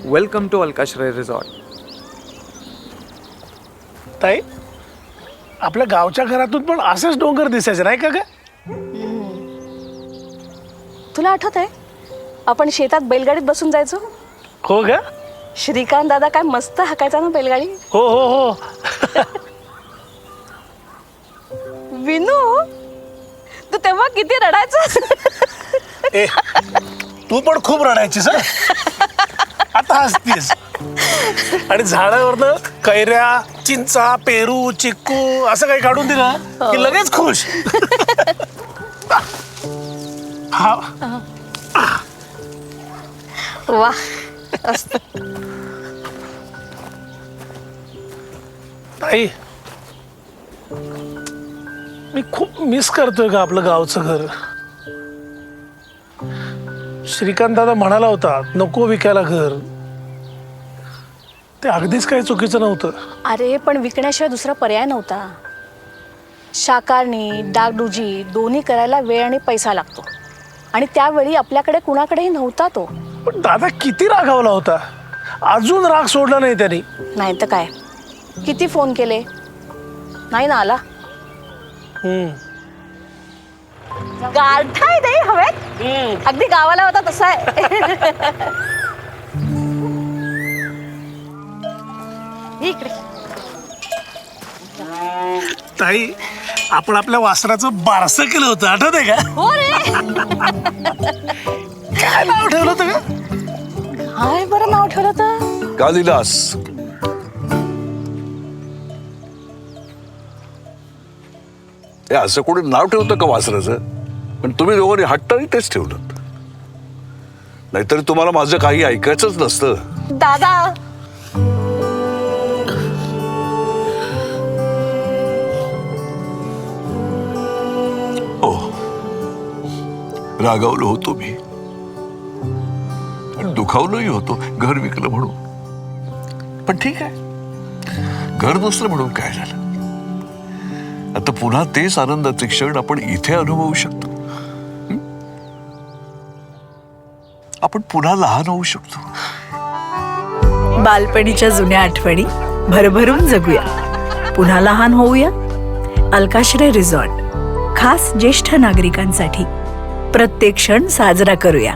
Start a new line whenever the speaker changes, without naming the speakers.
Welcome to अलकाश्रय resort.
ताई, आपल्या गावच्या घरातून पण असेच डोंगर दिसायचे नाही का ग?
तुला आठवत आहे आपण शेतात बैलगाडीत बसून जायचो?
हो ग?
श्रीकांत दादा काय मस्त हाकायचा ना बैलगाडी.
हो हो हो.
विनू, तू तेव्हा किती रडायचा.
ए, तू पण खूप रडायचीस हं? आता हसतीस. आणि झाडावरनं कैऱ्या, चिंचा, पेरू, चिक्कू असं काही काढून दिलं की लगेच खुश. हा.
वा.
ताई, मी खूप मिस करतोय का आपलं गावचं घर. श्रीकांत दादा म्हणाला होता नको विकायला घर. ते अगदीच काही चुकीचं नव्हतं.
अरे पण विकण्याशिवाय दुसरा पर्याय नव्हता. शाकारणी डागडुजी दोन्ही करायला वेळ आणि पैसा लागतो आणि त्यावेळी आपल्याकडे कुणाकडेही नव्हता तो.
पण दादा किती रागावला होता. अजून राग सोडला नाही त्यांनी.
नाही तर काय, किती फोन केले नाही ना आला. गारठाय नाही हवेत, अगदी गावाला होता तसा आहे. इकडे
ताई, आपण आपल्या वासराचं बारसं केलं होतं आठवत आहे का?
हो रे.
काय नाव ठेवलं होतं का?
काय बरं नाव ठेवलं तर?
कालिदास. हे असं कोणी नाव ठेवतं का वासराचं? पण तुम्ही दोघांनी हट्टाने तेच ठेवलं. नाहीतरी तुम्हाला माझं काही ऐकायचंच नसतं.
दादा
हो, रागावलो होतो मी आणि दुखावलोही होतो घर विकलं म्हणून. पण ठीक आहे, घर नसलं म्हणून काय झालं. आता पुन्हा तेच आनंदाचे क्षण आपण इथे अनुभवू शकतो. आपण पुन्हा लहान होऊ शकतो.
बालपणीच्या जुन्या आठवणी भरभरून जगूया, पुन्हा लहान होऊया. अलकाश्रय रिसॉर्ट, खास ज्येष्ठ नागरिकांसाठी. प्रत्येक क्षण साजरा करूया.